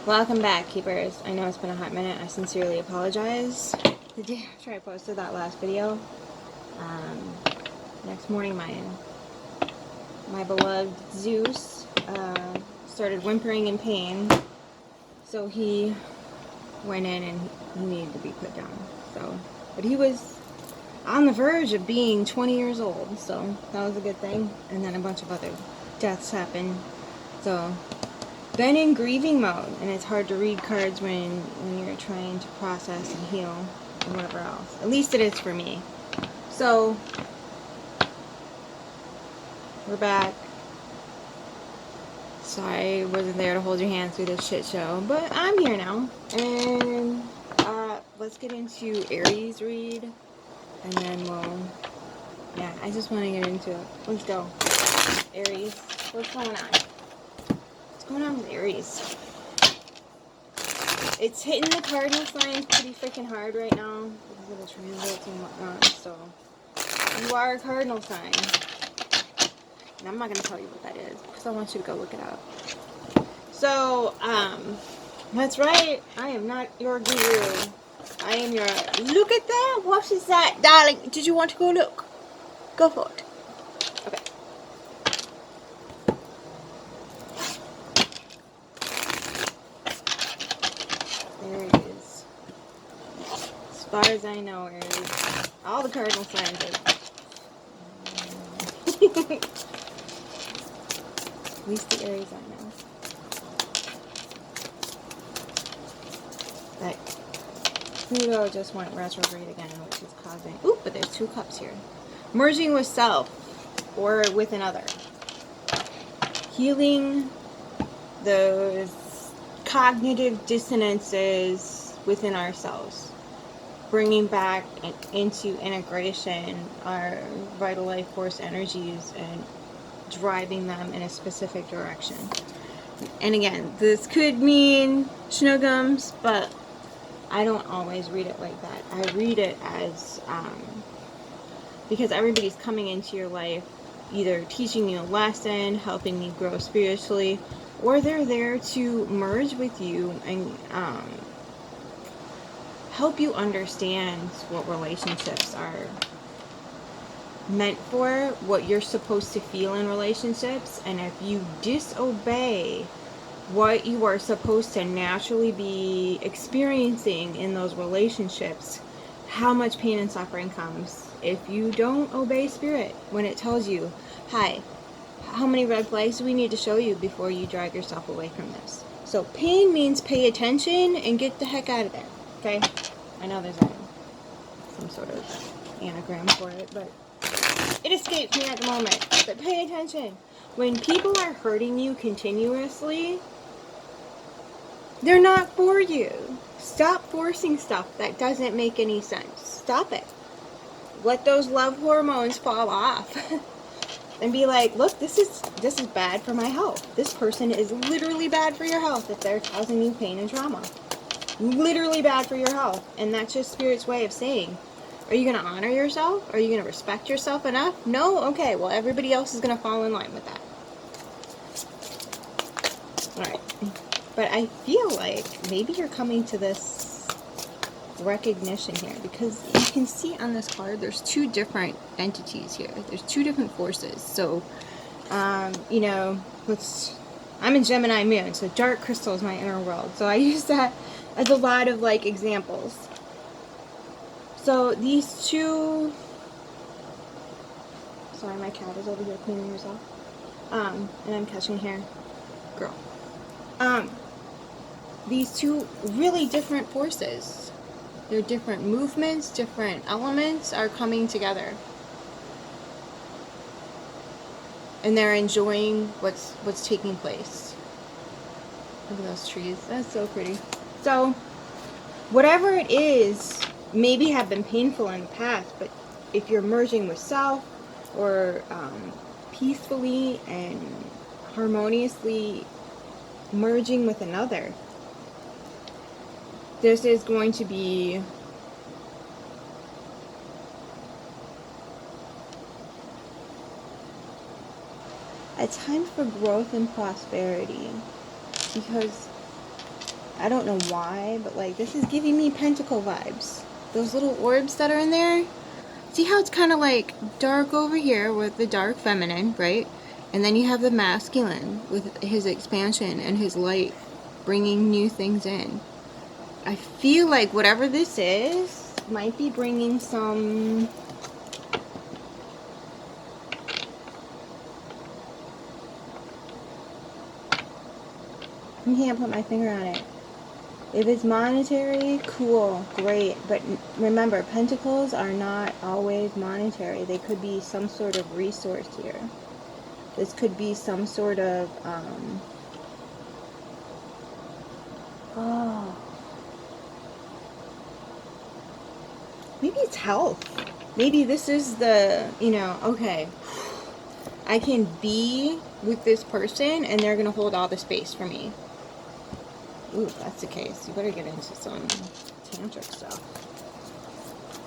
Welcome back, keepers. I know it's been a hot minute. I sincerely apologize. The day after I posted that last video, next morning my beloved Zeus started whimpering in pain, so he went in and he needed to be put down. But he was on the verge of being 20 years old, so that was a good thing. And then a bunch of other deaths happened, so been in grieving mode, and it's hard to read cards when you're trying to process and heal and whatever else. At least it is for me. So we're back. Sorry I wasn't there to hold your hand through this shit show, but I'm here now. And let's get into Aries read, and then I just want to get into it. Let's go. Aries, what's going on? What's going on with Aries? It's hitting the cardinal signs pretty freaking hard right now because of the transits and whatnot. So you are a cardinal sign, and I'm not gonna tell you what that is because I want you to go look it up. So that's right. I am not your guru. I am your. Look at that. What is that, darling? Did you want to go look? Go for it. Okay. There it is. As far as I know, Aries, all the cardinal signs are. At least the Aries I know. But Pluto just went retrograde again, which is causing. Ooh, but there's 2 cups here. Merging with self or with another. Healing those cognitive dissonances within ourselves. Bringing back into integration our vital life force energies and driving them in a specific direction. And again, this could mean schnoogums, but I don't always read it like that. I read it as because everybody's coming into your life either teaching you a lesson, helping you grow spiritually, or they're there to merge with you and help you understand what relationships are meant for, what you're supposed to feel in relationships, and if you disobey what you are supposed to naturally be experiencing in those relationships, how much pain and suffering comes if you don't obey spirit when it tells you, hi, how many red flags do we need to show you before you drag yourself away from this? So pain means pay attention and get the heck out of there. Okay? I know there's some sort of anagram for it, but it escapes me at the moment. But pay attention. When people are hurting you continuously, they're not for you. Stop forcing stuff that doesn't make any sense. Stop it. Let those love hormones fall off. And be like, look, this is bad for my health. This person is literally bad for your health if they're causing you pain and trauma. Literally bad for your health. And that's just Spirit's way of saying, are you going to honor yourself? Are you going to respect yourself enough? No? Okay, well, everybody else is going to fall in line with that. Alright. But I feel like maybe you're coming to this recognition here, because you can see on this card there's 2 different entities here. There's 2 different forces. So, you know, I'm a Gemini moon, so dark crystal is my inner world. So I use that as a lot of like examples. So these 2. Sorry, my cat is over here cleaning herself. And I'm catching hair. Girl. These 2 really different forces. Their different movements, different elements are coming together. And they're enjoying what's taking place. Look at those trees. That's so pretty. So, whatever it is, maybe have been painful in the past, but if you're merging with self, or peacefully and harmoniously merging with another, this is going to be a time for growth and prosperity, because I don't know why, but like this is giving me pentacle vibes. Those little orbs that are in there. See how it's kind of like dark over here with the dark feminine, right? And then you have the masculine with his expansion and his light bringing new things in. I feel like whatever this is might be bringing some... I can't put my finger on it. If it's monetary, cool, great. But remember, pentacles are not always monetary. They could be some sort of resource here. This could be some sort of, oh, maybe it's health. Maybe this is the, you know, okay, I can be with this person and they're going to hold all the space for me. Ooh, if that's the case, you better get into some tantric stuff.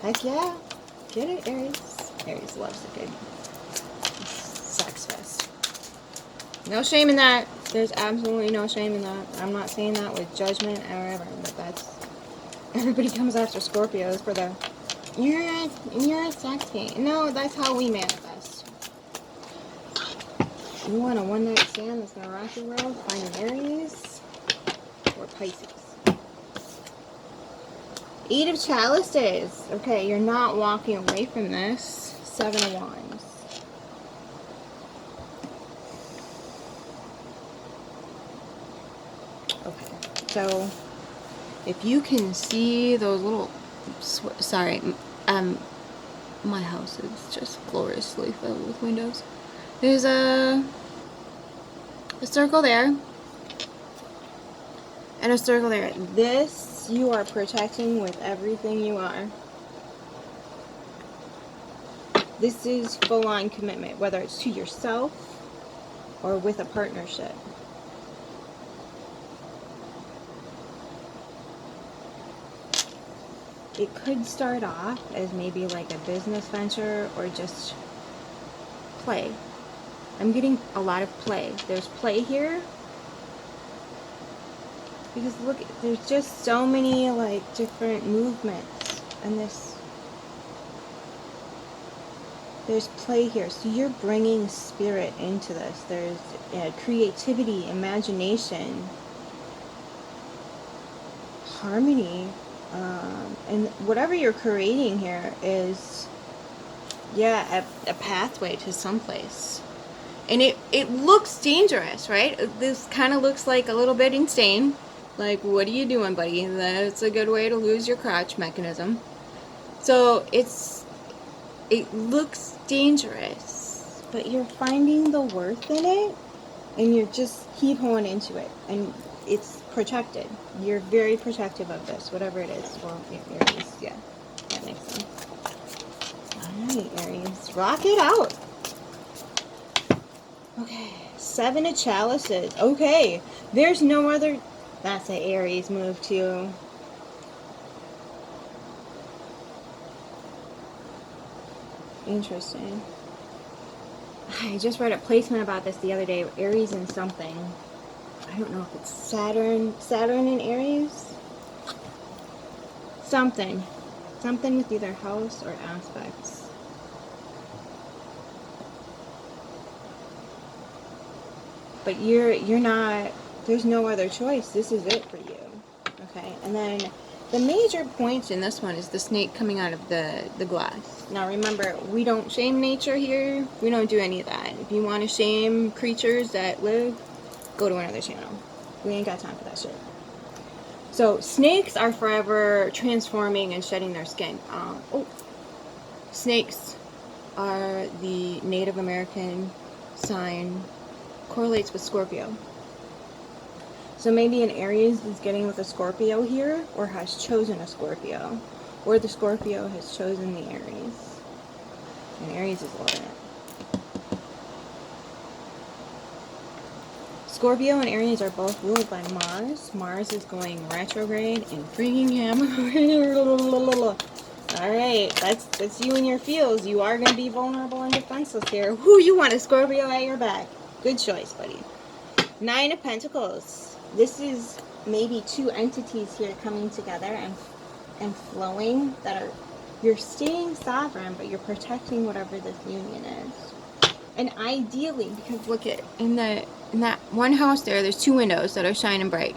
Heck yeah. Get it, Aries. Aries loves a good sex fest. No shame in that. There's absolutely no shame in that. I'm not saying that with judgment or whatever, but that's... Everybody comes after Scorpios for the... You're a sex game. No, that's how we manifest. You want a one-night stand that's gonna rock your world? Find an Aries or Pisces. Eight of Chalices. Okay, you're not walking away from this. Seven of Wands. Okay, so if you can see those little... Sorry, my house is just gloriously filled with windows. There's a circle there. And a circle there. This you are protecting with everything you are. This is full-on commitment, whether it's to yourself or with a partnership. It could start off as maybe like a business venture or just play. I'm getting a lot of play. There's play here. Because look, there's just so many like different movements in this. There's play here. So you're bringing spirit into this. There's creativity, imagination, harmony. And whatever you're creating here is, yeah, a pathway to someplace. And it looks dangerous, right? This kind of looks like a little bit insane. Like, what are you doing, buddy? That's a good way to lose your crotch mechanism. So it looks dangerous, but you're finding the worth in it, and you're just keep honing into it, and it's protected. You're very protective of this, whatever it is. Well, Aries, yeah, that makes sense. All right, Aries, rock it out. Okay, Seven of Chalices. Okay, there's no other... That's an Aries move too. Interesting. I just read a placement about this the other day. Aries and something. I don't know if it's Saturn and Aries. Something with either house or aspects. But you're not... There's no other choice. This is it for you. Okay, and then the major point in this one is the snake coming out of the glass. Now remember, we don't shame nature here. We don't do any of that. If you want to shame creatures that live, go to another channel. We ain't got time for that shit. So snakes are forever transforming and shedding their skin. Snakes are the Native American sign, correlates with Scorpio. So maybe an Aries is getting with a Scorpio here, or has chosen a Scorpio, or the Scorpio has chosen the Aries, and Aries is loving it. Scorpio and Aries are both ruled by Mars. Mars is going retrograde in Freakingham. Alright, that's you and your feels. You are going to be vulnerable and defenseless here. Who you want a Scorpio at your back? Good choice, buddy. Nine of Pentacles. This is maybe two entities here coming together and flowing that are, you're staying sovereign, but you're protecting whatever this union is. And ideally, because look at in that one house there's two windows that are shining bright.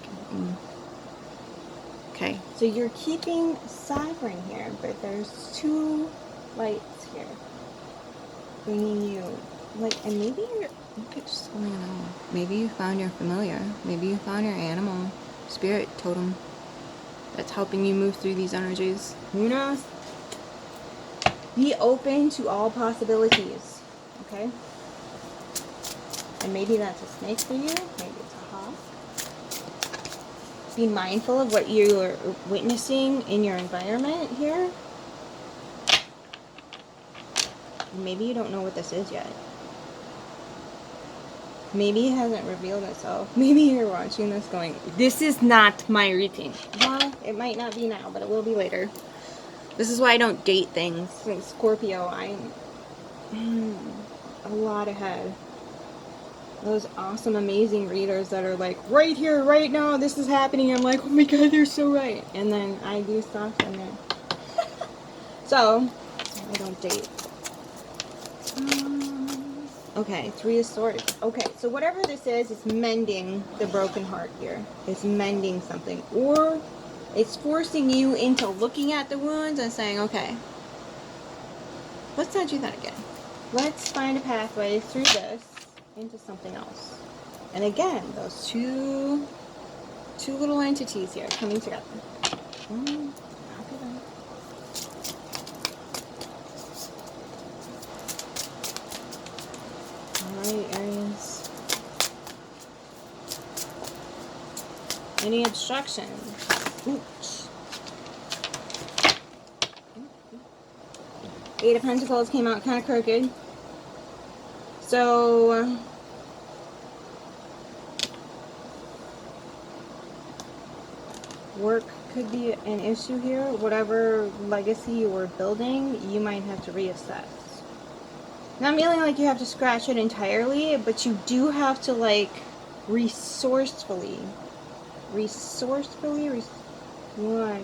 Okay, so you're keeping sovereign here, but there's two lights here bringing you, like, and maybe you're, look at what's going on. Maybe you found your familiar. Maybe you found your animal, spirit, totem that's helping you move through these energies. Who knows? Be open to all possibilities, okay? And maybe that's a snake for you. Maybe it's a hawk. Be mindful of what you're witnessing in your environment here. Maybe you don't know what this is yet. Maybe it hasn't revealed itself. Maybe you're watching this going, this is not my reading. Well, it might not be now, but it will be later. This is why I don't date things. Like Scorpio, I'm a lot ahead. Those awesome, amazing readers that are like, right here, right now, this is happening. I'm like, oh my god, they're so right. And then I do stuff and then... So, I don't date. Okay, Three of Swords. Okay, so whatever this is, it's mending the broken heart here. It's mending something. Or it's forcing you into looking at the wounds and saying, okay, let's not do that again. Let's find a pathway through this into something else. And again, those two little entities here coming together. Alright, Aries. Any obstructions? Oops. Eight of Pentacles came out kind of crooked. So, work could be an issue here. Whatever legacy you were building, you might have to reassess. Not feeling like you have to scratch it entirely, but you do have to, like, resourcefully, one,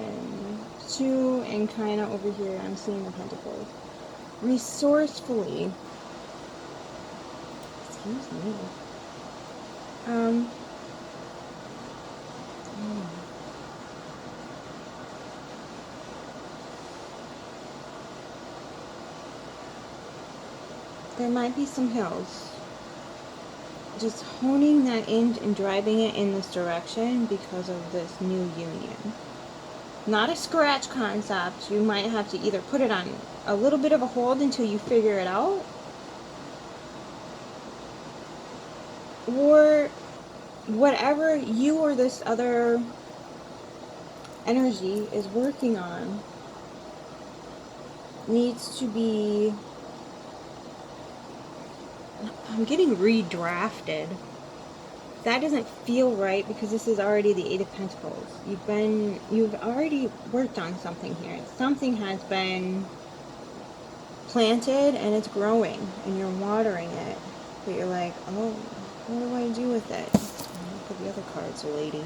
two, and kind of over here, I'm seeing the Pentacles. Resourcefully, excuse me, there might be some hills. Just honing that in and driving it in this direction because of this new union. Not a scratch concept. You might have to either put it on a little bit of a hold until you figure it out, or whatever you or this other energy is working on needs to be, I'm getting redrafted. That doesn't feel right because this is already the Eight of Pentacles. You've already worked on something here. Something has been planted and it's growing and you're watering it. But you're like, oh, what do I do with it? Look at the other cards, lady.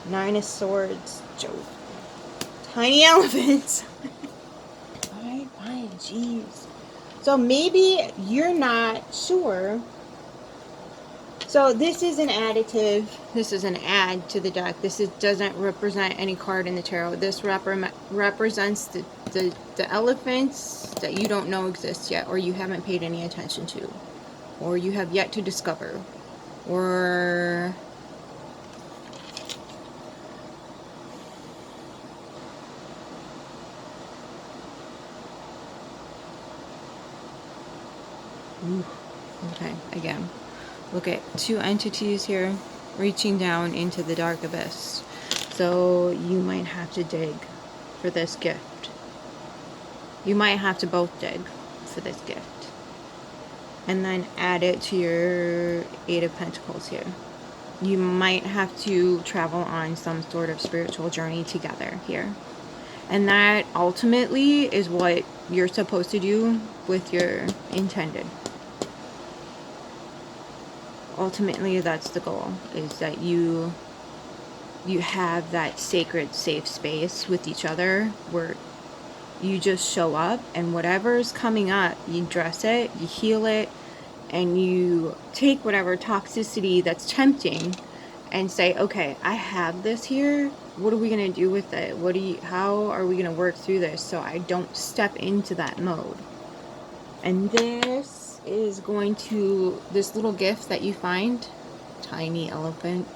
Nine of Swords. Joke. Tiny elephants. Alright, fine, jeez. So maybe you're not sure. So this is an additive. This is an add to the deck. This doesn't represent any card in the tarot. This represents the elephants that you don't know exist yet, or you haven't paid any attention to, or you have yet to discover, or okay, again, look at two entities here reaching down into the dark abyss. So you might have to dig for this gift. You might have to both dig for this gift. And then add it to your Eight of Pentacles here. You might have to travel on some sort of spiritual journey together here. And that ultimately is what you're supposed to do with your intended. ultimately that's the goal, is that you have that sacred safe space with each other where you just show up, and whatever's coming up, you address it, you heal it, and you take whatever toxicity that's tempting and say, okay, I have this here. What are we going to do with it? How are we going to work through this so I don't step into that mode? And this is going to, this little gift that you find, tiny elephant,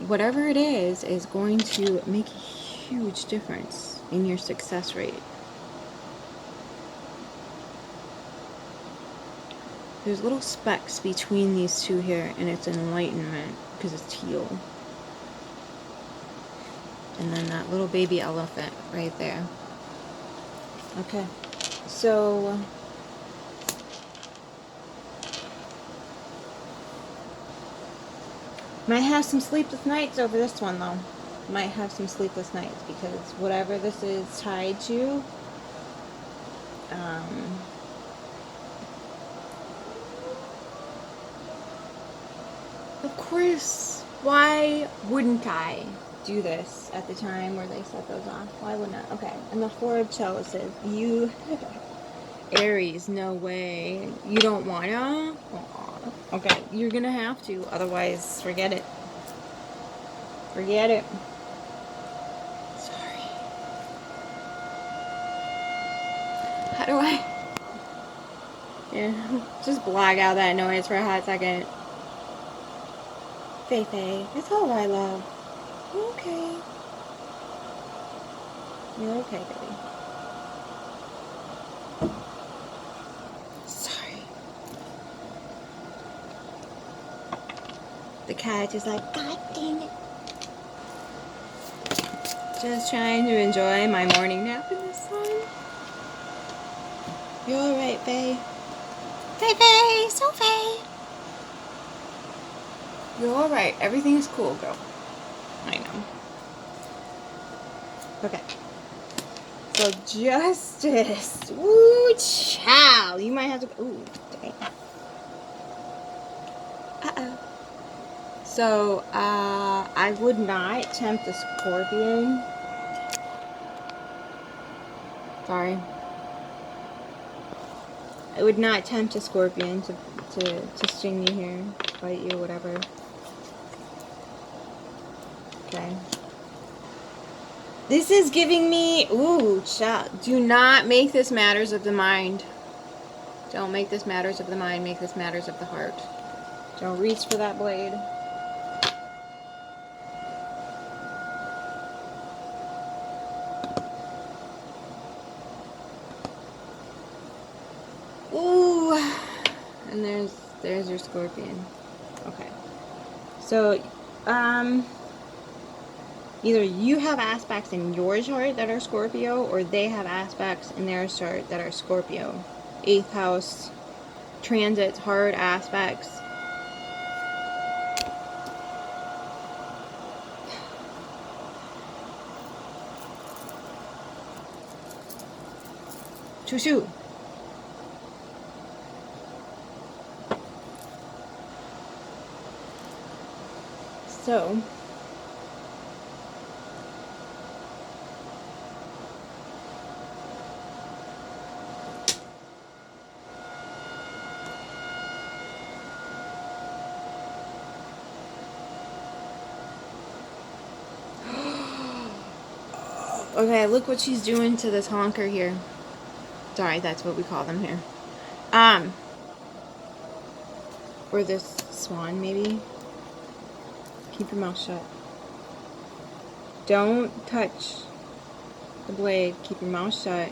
whatever it is going to make a huge difference in your success rate. There's little specks between these two here, and it's enlightenment because it's teal. And then that little baby elephant right there. Okay, so might have some sleepless nights over this one though. Might have some sleepless nights because whatever this is tied to, of course, why wouldn't I do this at the time where they set those off? Why wouldn't I? Okay, and the Four of Chalices. You, Aries, no way. You don't wanna? Aww. Okay, you're gonna have to. Otherwise, forget it. Forget it. Sorry. How do I? Yeah, just block out that noise for a hot second. Faye, it's all right, love. You're okay. You're okay, baby. Sorry. The cat is like, God dang it. Just trying to enjoy my morning nap in the sun. You're alright, Faye. Faye, so Faye. You're alright. Everything is cool, girl. I know. Okay. So, Justice. Ooh, child. You might have to. Ooh, dang. Uh-oh. So, I would not tempt the Scorpion. Sorry. I would not tempt a Scorpion to sting you here, bite you, whatever. Okay. This is giving me, ooh, child. Do not make this matters of the mind. Don't make this matters of the mind. Make this matters of the heart. Don't reach for that blade. Ooh. And there's your Scorpion. Okay. So, either you have aspects in your chart that are Scorpio, or they have aspects in their chart that are Scorpio. 8th house, transits, hard aspects. Chushu. So, okay, look what she's doing to this honker here. Sorry, that's what we call them here. Or this swan, maybe. Keep your mouth shut. Don't touch the blade. Keep your mouth shut.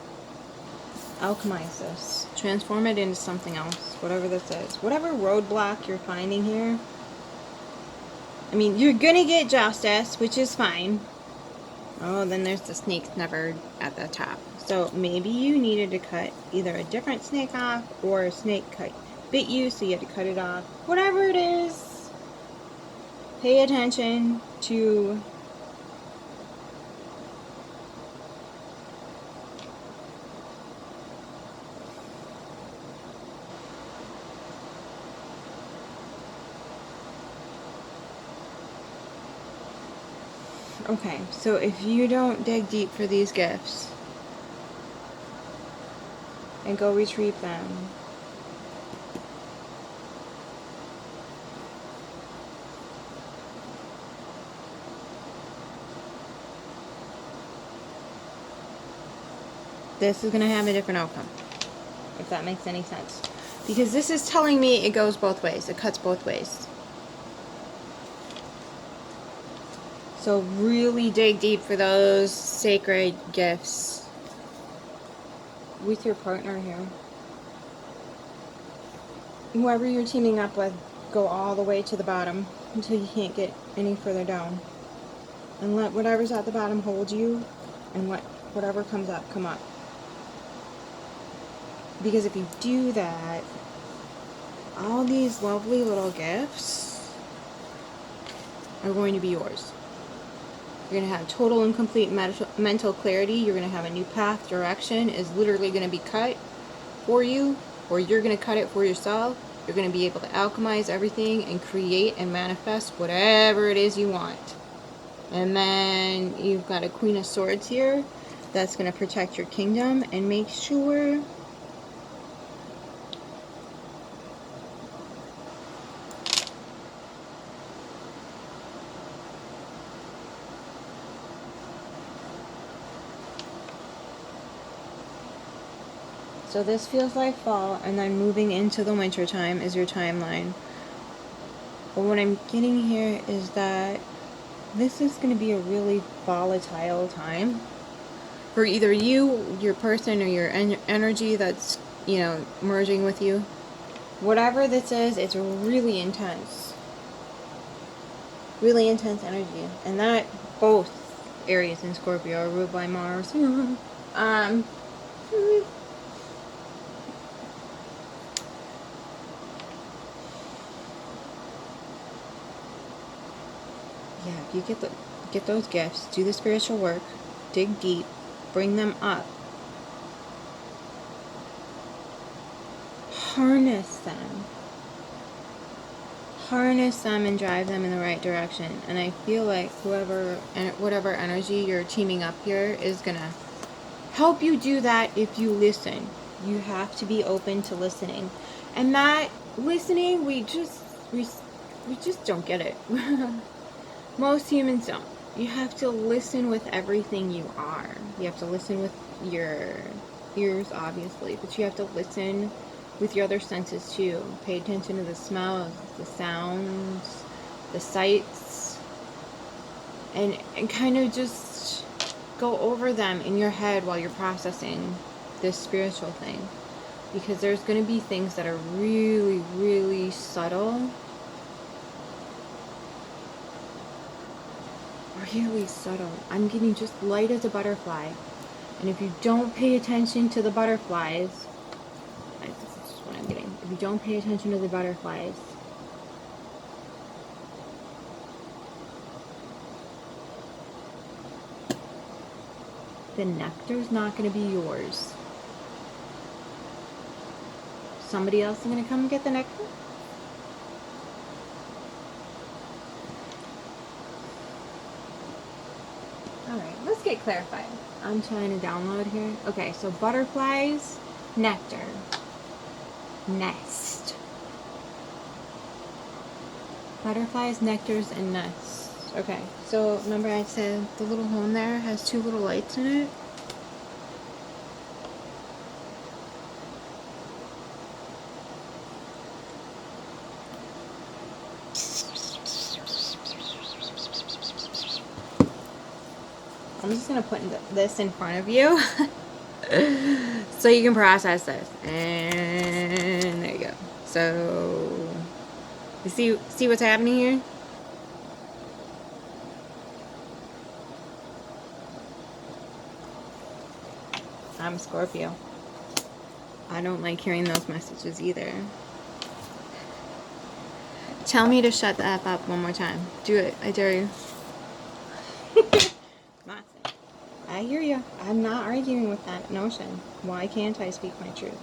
Alchemize this. Transform it into something else. Whatever this is. Whatever roadblock you're finding here. I mean, you're gonna get justice, which is fine. Oh, then there's the snake never at the top. So maybe you needed to cut either a different snake off, or a snake bit you, so you had to cut it off. Whatever it is, pay attention to Okay, so if you don't dig deep for these gifts and go retrieve them, this is going to have a different outcome, if that makes any sense. Because this is telling me it goes both ways. It cuts both ways. So really dig deep for those sacred gifts with your partner here. Whoever you're teaming up with, go all the way to the bottom until you can't get any further down. And let whatever's at the bottom hold you, and let whatever comes up come up. Because if you do that, all these lovely little gifts are going to be yours. You're going to have total and complete mental clarity. You're going to have a new path. Direction is literally going to be cut for you, or you're going to cut it for yourself. You're going to be able to alchemize everything and create and manifest whatever it is you want. And then you've got a Queen of Swords here that's going to protect your kingdom and make sure so this feels like fall, and then moving into the winter time is your timeline. But what I'm getting here is that this is going to be a really volatile time for either you, your person, or your energy that's, you know, merging with you. Whatever this is, it's really intense. Really intense energy. And that both Aries and Scorpio are ruled by Mars. Yeah, you get those gifts, do the spiritual work, dig deep, bring them up, harness them and drive them in the right direction. And I feel like whatever energy you're teaming up here is gonna help you do that if you listen. You have to be open to listening, and that listening, we just don't get it. Most humans don't. You have to listen with everything you are. You have to listen with your ears, obviously, but you have to listen with your other senses too. Pay attention to the smells, the sounds, the sights, and kind of just go over them in your head while you're processing this spiritual thing. Because there's going to be things that are really, really subtle. Really subtle. I'm getting just light as a butterfly. And if you don't pay attention to the butterflies, this is just what I'm getting. If you don't pay attention to the butterflies, the nectar's not going to be yours. Somebody else is going to come and get the nectar? Alright, let's get clarified. I'm trying to download here. Okay, so butterflies, nectar, nest. Butterflies, nectars, and nests. Okay, so remember I said the little home there has 2 little lights in it? I'm just going to put this in front of you so you can process this. And there you go. So, you see what's happening here? I'm Scorpio. I don't like hearing those messages either. Tell me to shut the F up one more time. Do it. I dare you. I hear you. I'm not arguing with that notion. Why can't I speak my truth?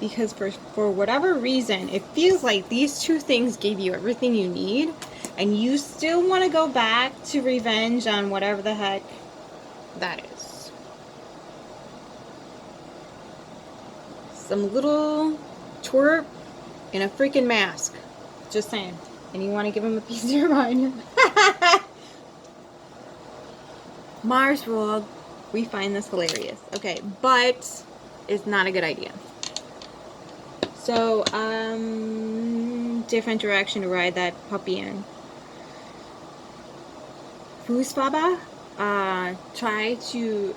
because for whatever reason, it feels like these two things gave you everything you need, and you still want to go back to revenge on whatever the heck that is. Some little twerp in a freaking mask. Just saying. And you want to give him a piece of your mind. Mars ruled. We find this hilarious. Okay, but it's not a good idea. So, different direction to ride that puppy in. Fusbaba, try to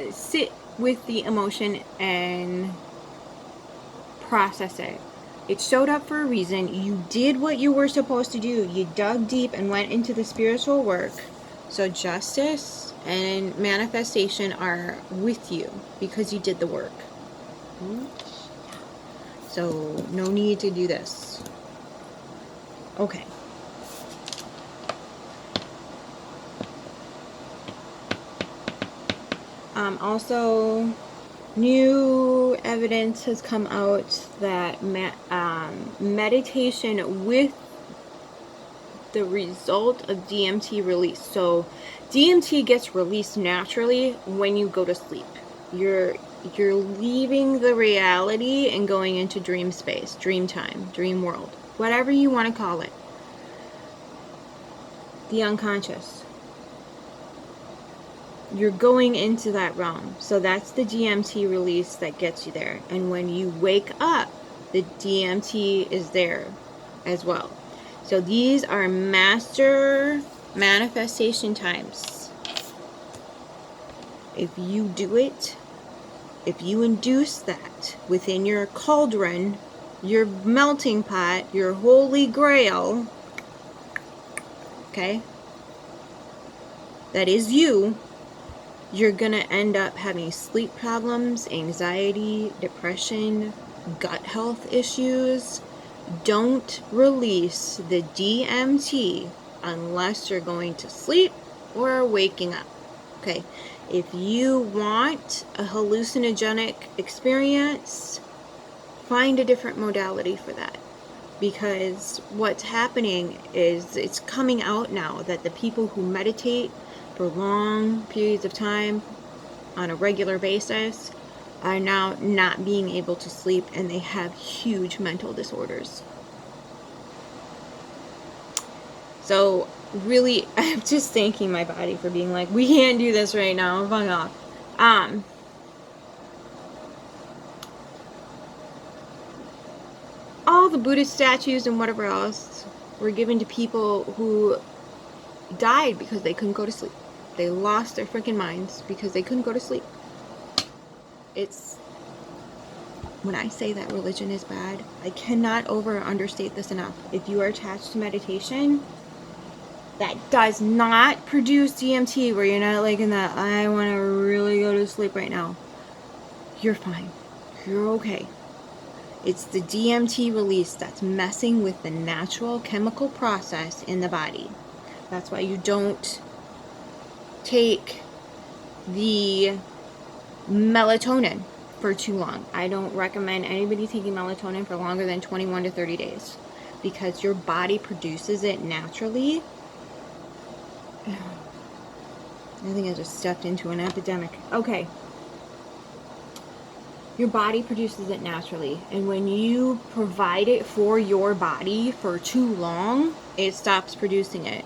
sit with the emotion and process it. It showed up for a reason. You did what you were supposed to do. You dug deep and went into the spiritual work. So justice and manifestation are with you because you did the work. So no need to do this. Okay. Also, new evidence has come out that meditation with the result of DMT release. So DMT gets released naturally when you go to sleep. You're leaving the reality and going into dream space, dream time, dream world, whatever you want to call it. The unconscious. You're going into that realm. So that's the DMT release that gets you there. And when you wake up, the DMT is there as well. So these are master manifestation times. If you do it, if you induce that within your cauldron, your melting pot, your holy grail, okay, that is you, you're going to end up having sleep problems, anxiety, depression, gut health issues. Don't release the DMT unless you're going to sleep or waking up. Okay, if you want a hallucinogenic experience, find a different modality for that. Because what's happening is it's coming out now that the people who meditate for long periods of time on a regular basis are now not being able to sleep, and they have huge mental disorders. So really, I'm just thanking my body for being like, we can't do this right now, fuck off. All the Buddhist statues and whatever else were given to people who died because they couldn't go to sleep. They lost their freaking minds because they couldn't go to sleep. It's, when I say that religion is bad, I cannot understate this enough. If you are attached to meditation, that does not produce DMT, where you're not like in that, I want to really go to sleep right now. You're fine. You're okay. It's the DMT release that's messing with the natural chemical process in the body. That's why you don't take the melatonin for too long. I don't recommend anybody taking melatonin for longer than 21 to 30 days because your body produces it naturally. I think I just stepped into an epidemic. Okay. Your body produces it naturally, and when you provide it for your body for too long, it stops producing it.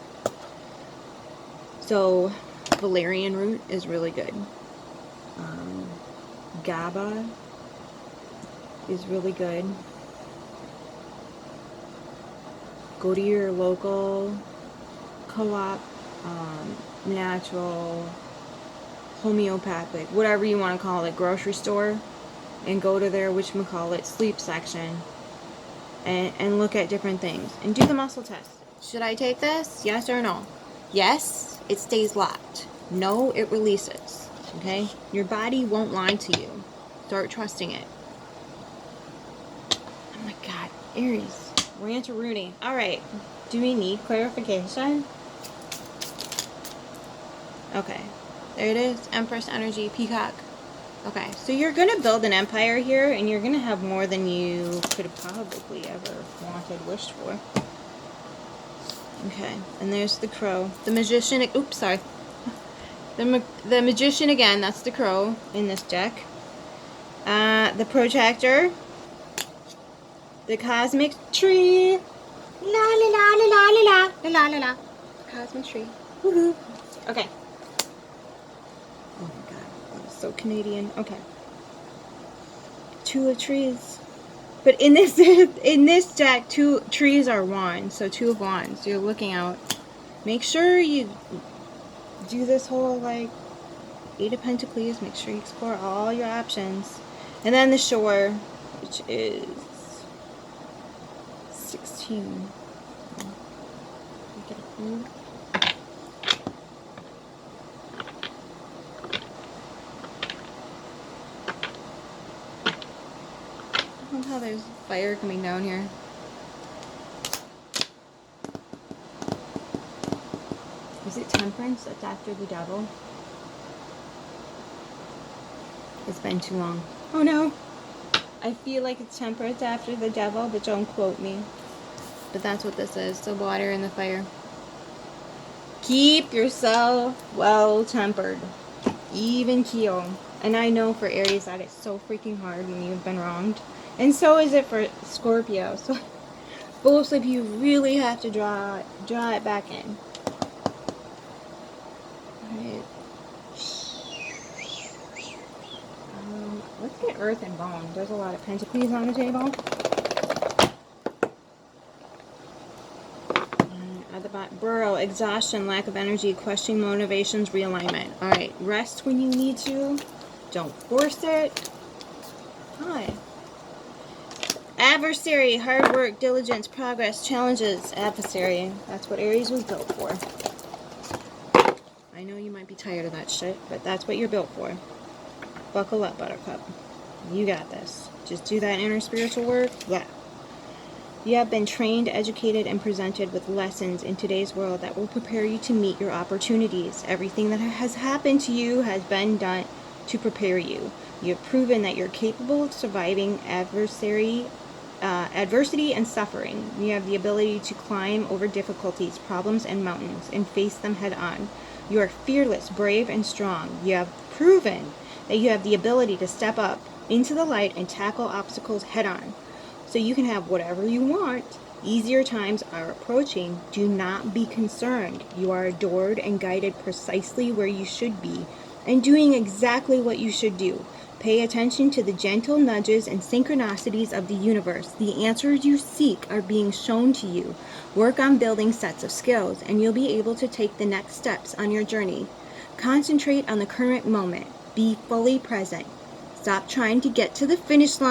So valerian root is really good. GABA is really good. Go to your local co-op, natural, homeopathic, whatever you want to call it, grocery store, and go to their whatchamacallit sleep section and look at different things and do the muscle test. Should I take this? Yes or no? Yes, it stays locked. No, it releases. Okay? Your body won't lie to you. Start trusting it. Oh my God, Aries, Rantaroonie. All right, do we need clarification? Okay, there it is. Empress energy, peacock. Okay, so you're going to build an empire here, and you're going to have more than you could have probably ever wanted, wished for. Okay, and there's the crow. The magician, oops, sorry. The magician again, that's the crow in this deck. The protector. The cosmic tree. La la la la la la la la la la. Cosmic tree. Woohoo. Okay. Oh my god, that was so Canadian. Okay. Two of trees. But in this deck, two trees are wands, so two of wands. You're looking out. Make sure you do this whole like 8 of Pentacles. Make sure you explore all your options. And then the shore, which is 16. Get a food. I love how there's fire coming down here. Is it Temperance that's after the devil? It's been too long. Oh no! I feel like it's Temperance after the devil, but don't quote me. But that's what this is, the water and the fire. Keep yourself well-tempered. Even keel. And I know for Aries that it's so freaking hard when you've been wronged. And so is it for Scorpio. So both of you really have to draw it back in. Alright. Let's get Earth and Bone. There's a lot of Pentacles on the table. At the bottom, burrow, exhaustion, lack of energy, questioning motivations, realignment. Alright, rest when you need to. Don't force it. Hi. Adversary, hard work, diligence, progress, challenges. Adversary. That's what Aries was built for. I know you might be tired of that shit, but that's what you're built for. Buckle up, Buttercup. You got this. Just do that inner spiritual work. Yeah. You have been trained, educated, and presented with lessons in today's world that will prepare you to meet your opportunities. Everything that has happened to you has been done to prepare you. You have proven that you're capable of surviving adversity and suffering. You have the ability to climb over difficulties, problems, and mountains and face them head on. You are fearless, brave, and strong. You have proven that you have the ability to step up into the light and tackle obstacles head on. So you can have whatever you want. Easier times are approaching. Do not be concerned. You are adored and guided precisely where you should be and doing exactly what you should do. Pay attention to the gentle nudges and synchronicities of the universe. The answers you seek are being shown to you. Work on building sets of skills and you'll be able to take the next steps on your journey. Concentrate on the current moment. Be fully present. Stop trying to get to the finish line